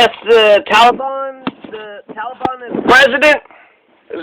guess the Taliban is president. Is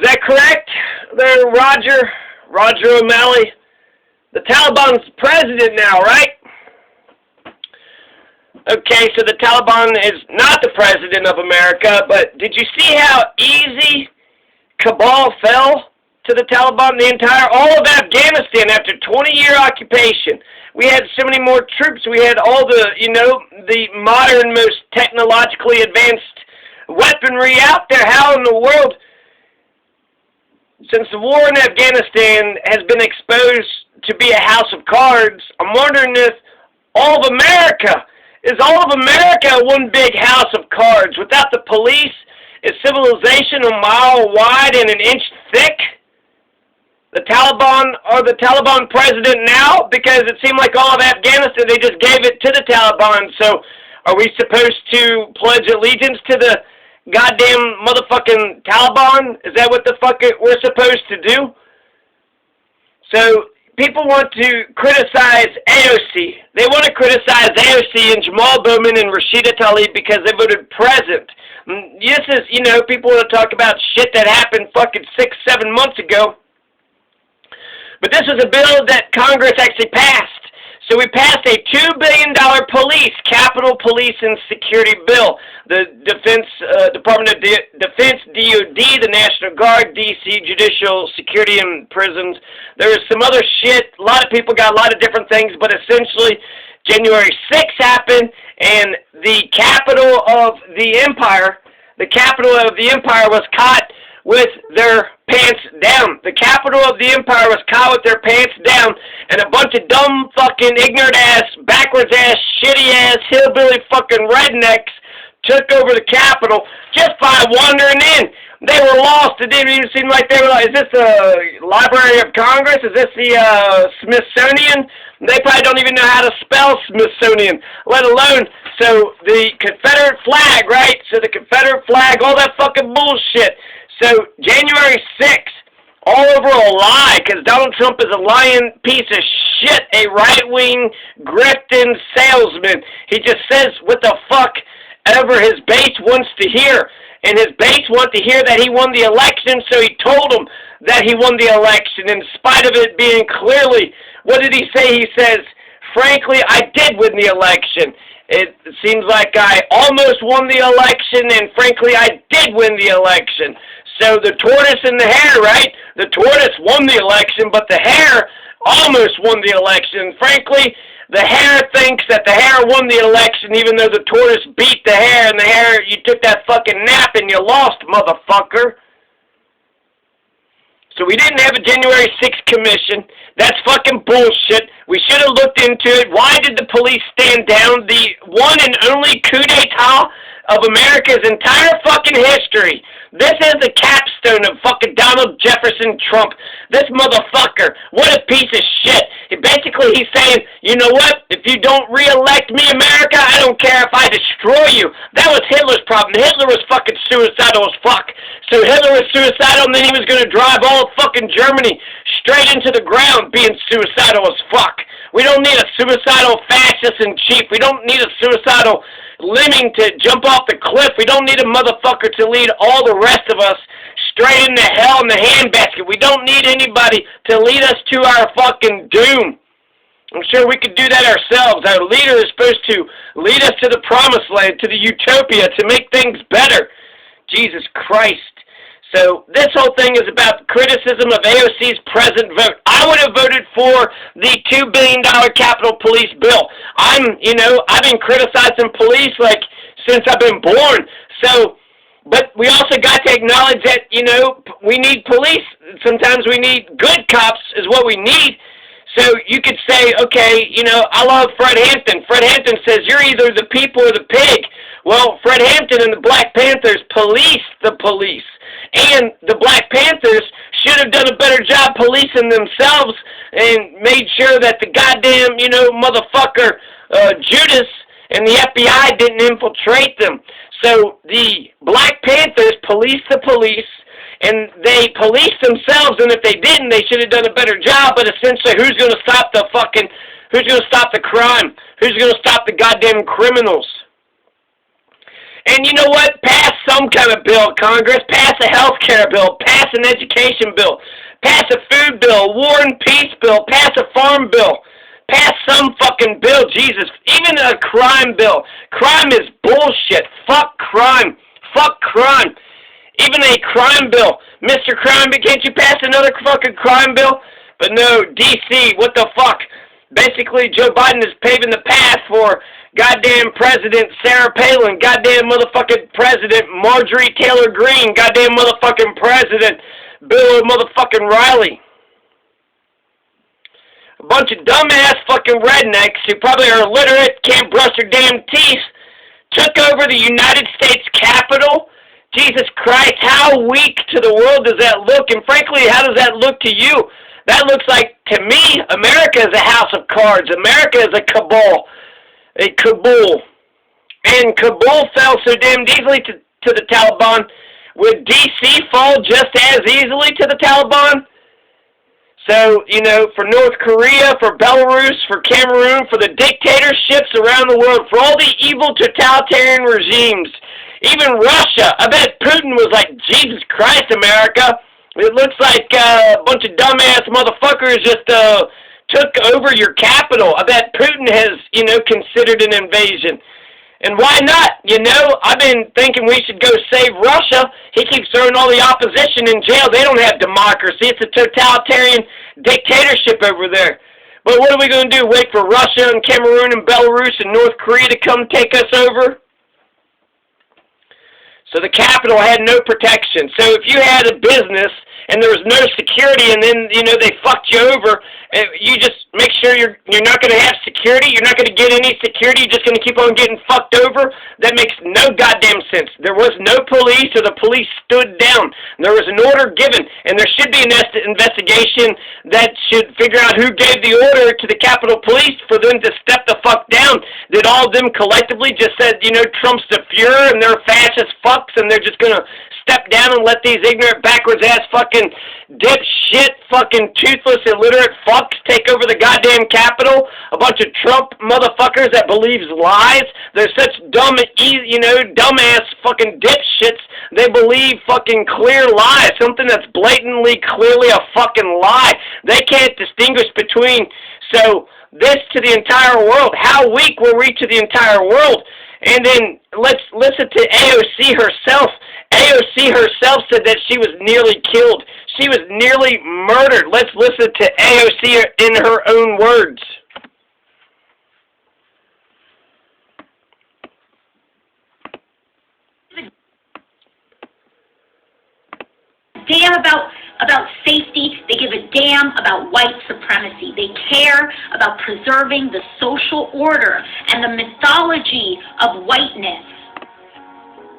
that correct? There, Roger O'Malley. The Taliban's president now, right? Okay, so the Taliban is not the president of America, but did you see how easy Kabul fell to the Taliban? All of Afghanistan after 20-year occupation. We had so many more troops. We had all the modern, most technologically advanced weaponry out there. How in the world, since the war in Afghanistan has been exposed to be a house of cards, I'm wondering if all of America, is all of America one big house of cards? Without the police, is civilization a mile wide and an inch thick? The Taliban president now? Because it seemed like all of Afghanistan, they just gave it to the Taliban. So are we supposed to pledge allegiance to the goddamn motherfucking Taliban? Is that what the fuck we're supposed to do? So people want to criticize AOC. They want to criticize AOC and Jamal Bowman and Rashida Tlaib because they voted present. This is, people want to talk about shit that happened fucking 6-7 months ago. But this was a bill that Congress actually passed. So we passed a $2 billion Capitol Police and Security bill. The Department of Defense, DOD, the National Guard, DC, Judicial Security and Prisons. There was some other shit. A lot of people got a lot of different things, but essentially January 6th happened, and the capital of the empire was caught with their pants down. The capital of the empire was caught with their pants down, and a bunch of dumb fucking ignorant ass, backwards ass, shitty ass, hillbilly fucking rednecks took over the capital just by wandering in. They were lost. It didn't even seem like they were like, is this the Library of Congress? Is this the Smithsonian? They probably don't even know how to spell Smithsonian, let alone, so the Confederate flag, right? So the Confederate flag, all that fucking bullshit. So January 6th, all over a lie, because Donald Trump is a lying piece of shit, a right-wing grifting salesman. He just says what the fuck ever his base wants to hear. And his base want to hear that he won the election, so he told them that he won the election, in spite of it being clearly, what did he say? He says, frankly, I did win the election. It seems like I almost won the election, and frankly, I did win the election. So the tortoise and the hare, right? The tortoise won the election, but the hare almost won the election. Frankly, the hare thinks that the hare won the election, even though the tortoise beat the hare, and the hare, you took that fucking nap and you lost, motherfucker. So we didn't have a January 6th commission. That's fucking bullshit. We should have looked into it. Why did the police stand down? The one and only coup d'etat of America's entire fucking history. This is the capstone of fucking Donald Jefferson Trump. This motherfucker. What a piece of shit. Basically, he's saying, you know what? If you don't re-elect me, America, I don't care if I destroy you. That was Hitler's problem. Hitler was fucking suicidal as fuck. So Hitler was suicidal, and then he was going to drive all of fucking Germany straight into the ground, being suicidal as fuck. We don't need a suicidal fascist in chief. We don't need a suicidal lemming to jump off the cliff. We don't need a motherfucker to lead all the rest of us straight into hell in the handbasket. We don't need anybody to lead us to our fucking doom. I'm sure we could do that ourselves. Our leader is supposed to lead us to the promised land, to the utopia, to make things better. Jesus Christ. So this whole thing is about criticism of AOC's present vote. I would have voted for the $2 billion Capitol Police bill. I've been criticizing police since I've been born. So, but we also got to acknowledge that, we need police. Sometimes we need good cops is what we need. So you could say, okay, I love Fred Hampton. Fred Hampton says, you're either the people or the pig. Well, Fred Hampton and the Black Panthers police the police. And the Black Panthers should have done a better job policing themselves and made sure that the goddamn, motherfucker Judas and the FBI didn't infiltrate them. So the Black Panthers police the police, and they police themselves, and if they didn't, they should have done a better job. But essentially, who's going to stop the fucking Who's going to stop the crime? Who's going to stop the goddamn criminals? And you know what? Pass some kind of bill, Congress. Pass a health care bill. Pass an education bill. Pass a food bill. War and peace bill. Pass a farm bill. Pass some fucking bill, Jesus. Even a crime bill. Crime is bullshit. Fuck crime. Fuck crime. Even a crime bill. Mr. Crime, can't you pass another fucking crime bill? But no, D.C., what the fuck? Basically, Joe Biden is paving the path for goddamn President Sarah Palin, goddamn motherfucking President Marjorie Taylor Greene, goddamn motherfucking President Bill motherfucking Riley. A bunch of dumbass fucking rednecks who probably are illiterate, can't brush their damn teeth, took over the United States Capitol. Jesus Christ, how weak to the world does that look? And frankly, how does that look to you? That looks like, to me, America is a house of cards. America is a cabal. A Kabul. And Kabul fell so damn easily to the Taliban. Would D.C. fall just as easily to the Taliban? So, you know, for North Korea, for Belarus, for Cameroon, for the dictatorships around the world, for all the evil totalitarian regimes, even Russia, I bet Putin was like, Jesus Christ, America. It looks like a bunch of dumbass motherfuckers just took over your capital. I bet Putin has, you know, considered an invasion. And why not? You know, I've been thinking we should go save Russia. He keeps throwing all the opposition in jail. They don't have democracy. It's a totalitarian dictatorship over there. But what are we going to do? Wait for Russia and Cameroon and Belarus and North Korea to come take us over? So the capital had no protection. So if you had a business and there was no security, and then, you know, they fucked you over, you just make sure you're not going to have security. You're not going to get any security. You're just going to keep on getting fucked over. That makes no goddamn sense. There was no police, or the police stood down. There was an order given, and there should be an investigation that should figure out who gave the order to the Capitol Police for them to step the fuck down. Did all of them collectively just said, you know, Trump's the Fuhrer and they're fascist fucks, and they're just going to step down and let these ignorant, backwards-ass fucking dipshit, fucking toothless, illiterate fucks take over the goddamn Capitol? A bunch of Trump motherfuckers that believes lies? They're such dumb, you know, dumbass fucking dipshits. They believe fucking clear lies, something that's blatantly, clearly a fucking lie. They can't distinguish between, so this to the entire world. How weak were we to the entire world? And then let's listen to AOC herself. AOC herself said that she was nearly killed. She was nearly murdered. Let's listen to AOC in her own words. Damn about safety. They give a damn about white supremacy. They care about preserving the social order and the mythology of whiteness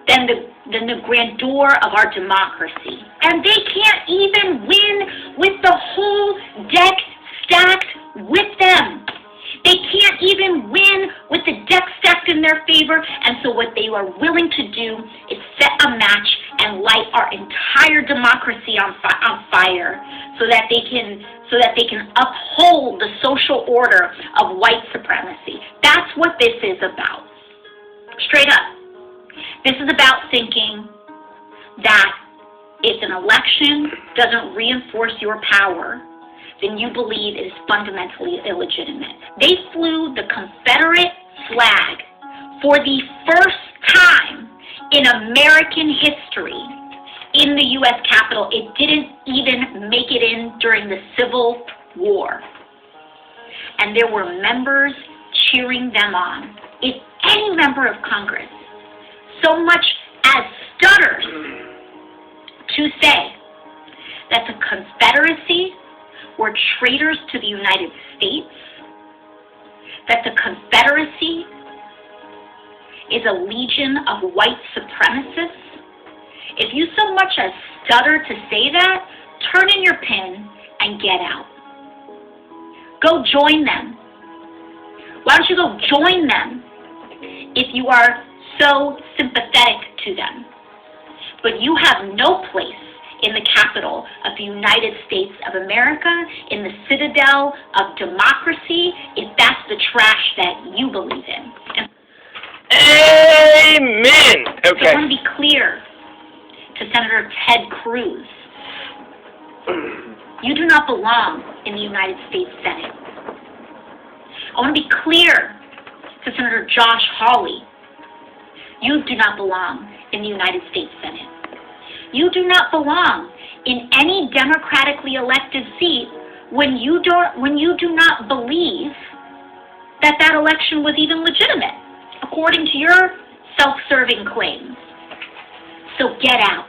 than the grandeur of our democracy. And they can't even win with the whole deck stacked with them. They can't even win with the deck stacked in their favor, and so what they are willing to do is set a match and light our entire democracy on fire, so that they can uphold the social order of white supremacy. That's what this is about. Straight up. This is about thinking that if an election doesn't reinforce your power, then you believe it is fundamentally illegitimate. They flew the Confederate flag for the first time in American history in the U.S. Capitol. It didn't even make it in during the Civil War. And there were members cheering them on. If any member of Congress so much as stutters to say that the Confederacy were traitors to the United States, that the Confederacy is a legion of white supremacists, if you so much as stutter to say that, turn in your pen and get out. Go join them. Why don't you go join them if you are so sympathetic to them? But you have no place in the capital of the United States of America, in the citadel of democracy, if that's the trash that you believe in. And amen. Okay. so I want to be clear to Senator Ted Cruz. You do not belong in the United States Senate. I want to be clear to Senator Josh Hawley. You do not belong in the United States Senate. You do not belong in any democratically elected seat when you do not believe that that election was even legitimate, according to your self-serving claims. So get out.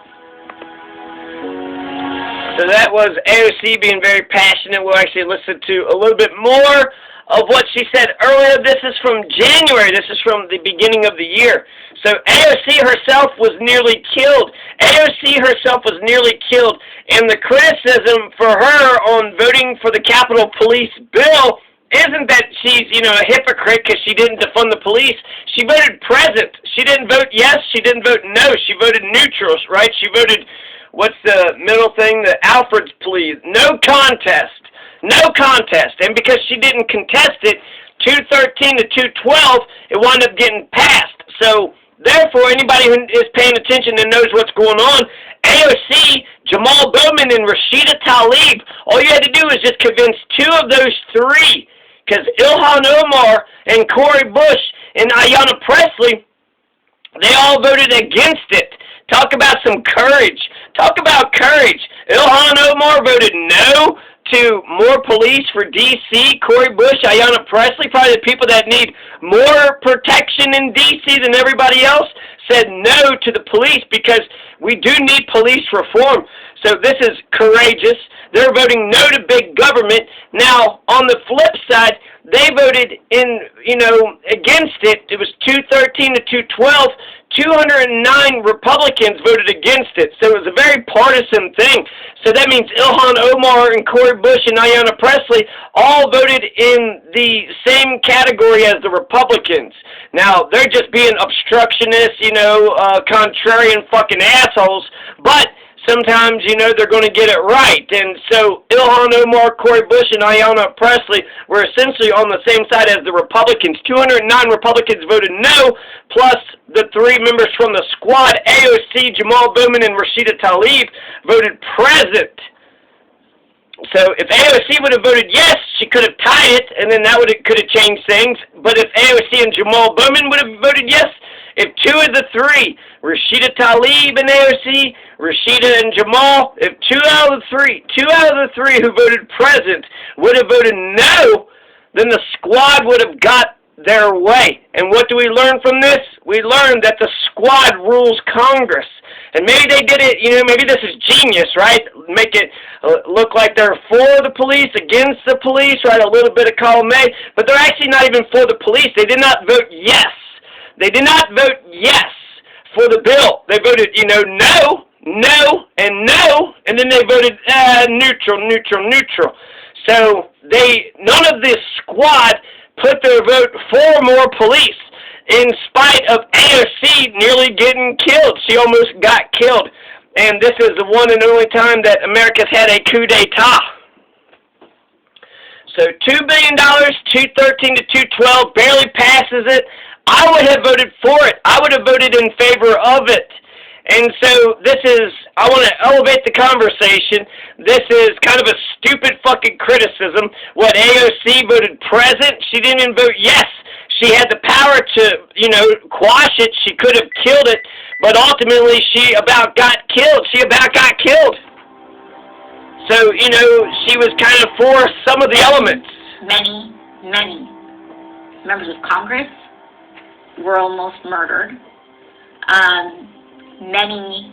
So that was AOC being very passionate. We'll actually listen to a little bit more of what she said earlier. This is from January. This is from the beginning of the year. So AOC herself was nearly killed. AOC herself was nearly killed. And the criticism for her on voting for the Capitol Police bill isn't that she's, a hypocrite because she didn't defund the police. She voted present. She didn't vote yes. She didn't vote no. She voted neutral, right? She voted, what's the middle thing? The Alfred's plea. No contest. No contest. And because she didn't contest it, 213 to 212, it wound up getting passed. So, therefore, anybody who is paying attention and knows what's going on, AOC, Jamal Bowman, and Rashida Tlaib, all you had to do was just convince two of those three, because Ilhan Omar and Cori Bush and Ayanna Pressley, they all voted against it. Talk about some courage. Talk about courage. Ilhan Omar voted no to more police for D.C. Cori Bush, Ayanna Pressley, probably the people that need more protection in D.C. than everybody else, said no to the police because we do need police reform. So this is courageous. They're voting no to big government. Now, on the flip side, they voted against it. It was 213 to 212. 209 Republicans voted against it, so it was a very partisan thing. So that means Ilhan Omar and Cori Bush and Ayanna Pressley all voted in the same category as the Republicans. Now, they're just being obstructionists, contrarian fucking assholes, but sometimes, they're going to get it right. And so Ilhan Omar, Cori Bush, and Ayanna Pressley were essentially on the same side as the Republicans. 209 Republicans voted no, plus the three members from the squad, AOC, Jamal Bowman, and Rashida Tlaib, voted present. So if AOC would have voted yes, she could have tied it, and then that could have changed things. But if AOC and Jamal Bowman would have voted yes, if two of the three, Rashida Tlaib and AOC, Rashida and Jamal, if two out of the three who voted present would have voted no, then the squad would have got their way. And what do we learn from this? We learned that the squad rules Congress. And maybe they did it, maybe this is genius, right? Make it look like they're for the police, against the police, right? A little bit of column A. But they're actually not even for the police. They did not vote yes. They did not vote yes for the bill. They voted, no, no, and no, and then they voted neutral. So none of this squad put their vote for more police, in spite of AOC nearly getting killed. She almost got killed. And this is the one and only time that America's had a coup d'etat. So $2 billion, 213 to 212, barely passes it. I would have voted for it. I would have voted in favor of it. And so I want to elevate the conversation. This is kind of a stupid fucking criticism. What AOC voted present, she didn't even vote yes. She had the power to, quash it. She could have killed it, but ultimately she about got killed. So, she was kind of for some of the elements. Many members of Congress were almost murdered. Many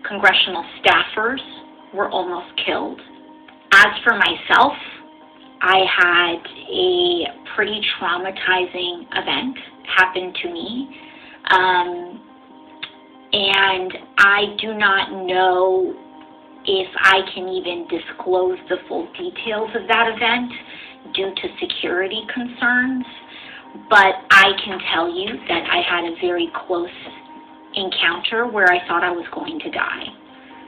congressional staffers were almost killed. As for myself, I had a pretty traumatizing event happen to me. And I do not know if I can even disclose the full details of that event due to security concerns. But I can tell you that I had a very close encounter where I thought I was going to die.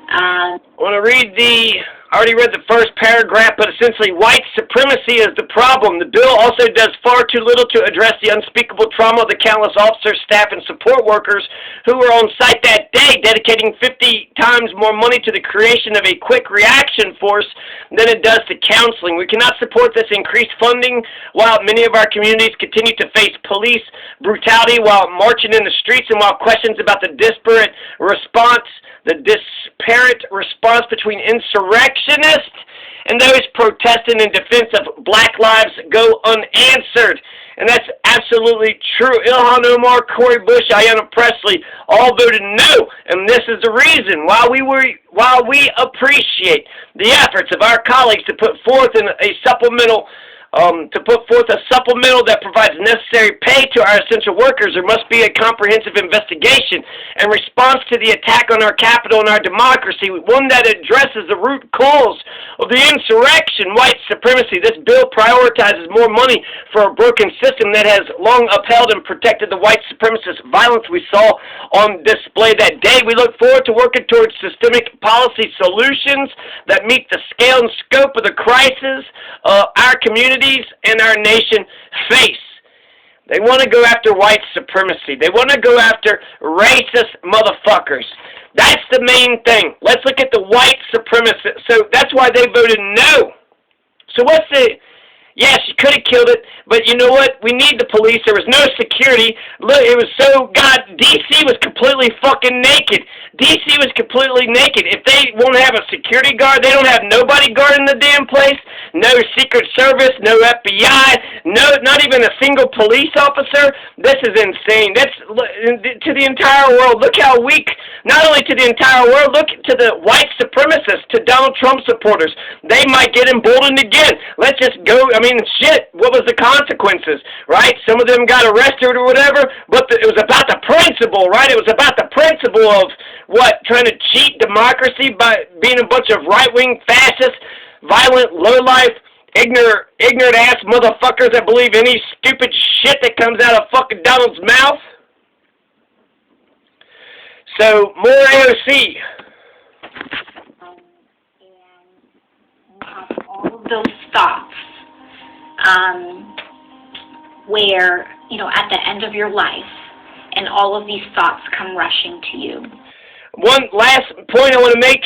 I want to I already read the first paragraph, but essentially white supremacy is the problem. The bill also does far too little to address the unspeakable trauma of the countless officers, staff, and support workers who were on site that day, dedicating 50 times more money to the creation of a quick reaction force than it does to counseling. We cannot support this increased funding while many of our communities continue to face police brutality while marching in the streets, and while questions about the disparate response between insurrectionists and those protesting in defense of black lives go unanswered. And that's absolutely true. Ilhan Omar, Cori Bush, Ayanna Pressley all voted no, and this is the reason. While we appreciate the efforts of our colleagues to put forth a supplemental that provides necessary pay to our essential workers, there must be a comprehensive investigation and response to the attack on our capital and our democracy, one that addresses the root cause of the insurrection, white supremacy. This bill prioritizes more money for a broken system that has long upheld and protected the white supremacist violence we saw on display that day. We look forward to working towards systemic policy solutions that meet the scale and scope of the crisis our communities and our nation face. They want to go after white supremacy. They want to go after racist motherfuckers. That's the main thing. Let's look at the white supremacists. So that's why they voted no. So what's the... Yeah, she could have killed it, but you know what? We need the police. There was no security. Look, it was so... God, D.C. was completely fucking naked. D.C. was completely naked. If they won't have a security guard, they don't have nobody guarding the damn place. No Secret Service, no FBI, not even a single police officer. This is insane. That's to the entire world. Look how weak, not only to the entire world, look to the white supremacists, to Donald Trump supporters. They might get emboldened again. Let's just go. I mean, shit, what was the consequences, right? Some of them got arrested or whatever, but it was about the principle, right? It was about the principle of what? Trying to cheat democracy by being a bunch of right-wing fascists, violent, low-life, ignorant-ass motherfuckers that believe any stupid shit that comes out of fucking Donald's mouth. So, more AOC. And all of those thoughts where, at the end of your life, and all of these thoughts come rushing to you. One last point I want to make,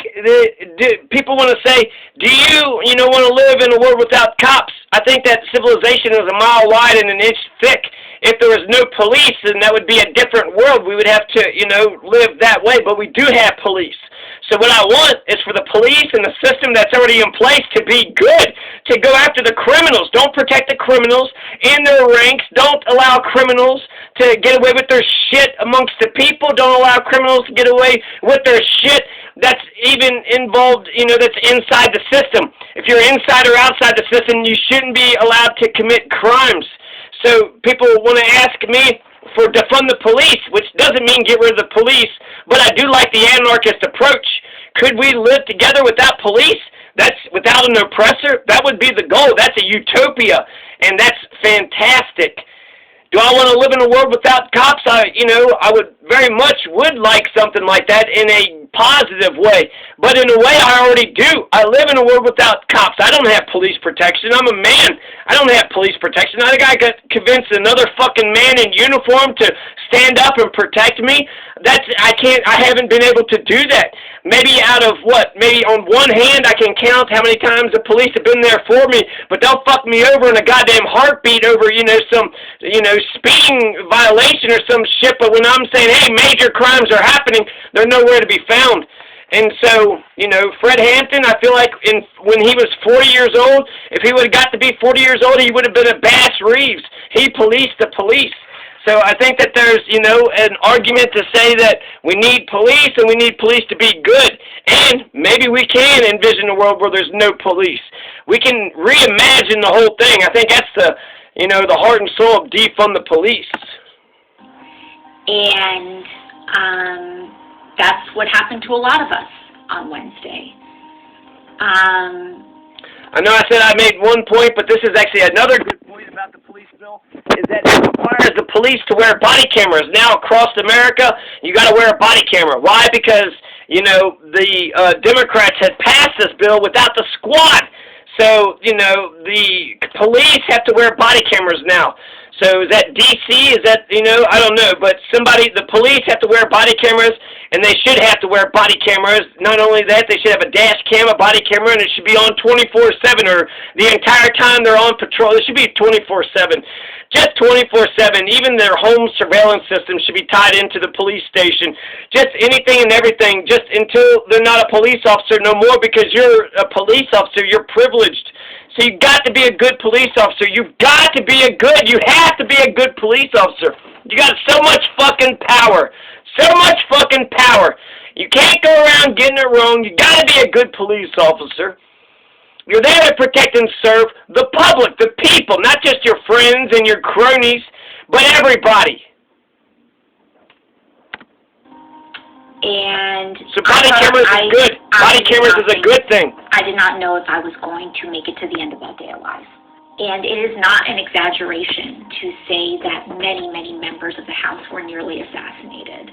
people want to say, do you want to live in a world without cops? I think that civilization is a mile wide and an inch thick. If there was no police, then that would be a different world. We would have to, live that way, but we do have police. So what I want is for the police and the system that's already in place to be good, to go after the criminals. Don't protect the criminals in their ranks. Don't allow criminals to get away with their shit amongst the people. Don't allow criminals to get away with their shit that's even involved, that's inside the system. If you're inside or outside the system, you shouldn't be allowed to commit crimes. So people want to ask me for defund the police, which doesn't mean get rid of the police, but I do like the anarchist approach. Could we live together without police? That's without an oppressor? That would be the goal. That's a utopia, and that's fantastic. Do I want to live in a world without cops? I would very much would like something like that in a positive way. But in a way, I already do. I live in a world without cops. I don't have police protection. I'm a man. I don't have police protection. I think I got convinced another fucking man in uniform to stand up and protect me. I haven't been able to do that. Maybe out of what? Maybe on one hand I can count how many times the police have been there for me, but they'll fuck me over in a goddamn heartbeat over, some, speeding violation or some shit. But when I'm saying, hey, major crimes are happening, they're nowhere to be found. And so, Fred Hampton, I feel like when he was 40 years old, if he would have got to be 40 years old, he would have been a Bass Reeves. He policed the police. So I think that there's, an argument to say that we need police and we need police to be good. And maybe we can envision a world where there's no police. We can reimagine the whole thing. I think that's the heart and soul of defund the police. And that's what happened to a lot of us on Wednesday. I know I said I made one point, but this is actually another good point about the police bill, is that it requires the police to wear body cameras. Now across America, you got to wear a body camera. Why? Because the Democrats had passed this bill without the squad. So, the police have to wear body cameras now. So is that D.C.? Is that, I don't know. But the police have to wear body cameras, and they should have to wear body cameras. Not only that, they should have a dash cam, a body camera, and it should be on 24/7 or the entire time they're on patrol. It should be 24/7. Just 24/7. Even their home surveillance system should be tied into the police station. Just anything and everything, just until they're not a police officer no more, because you're a police officer, you're privileged. So you've got to be a good police officer. You have to be a good police officer. You got so much fucking power. So much fucking power. You can't go around getting it wrong. You got to be a good police officer. You're there to protect and serve the public, the people, not just your friends and your cronies, but everybody. And so body cameras is good. Body cameras is a good thing. I did not know if I was going to make it to the end of that day alive. And it is not an exaggeration to say that many, many members of the House were nearly assassinated.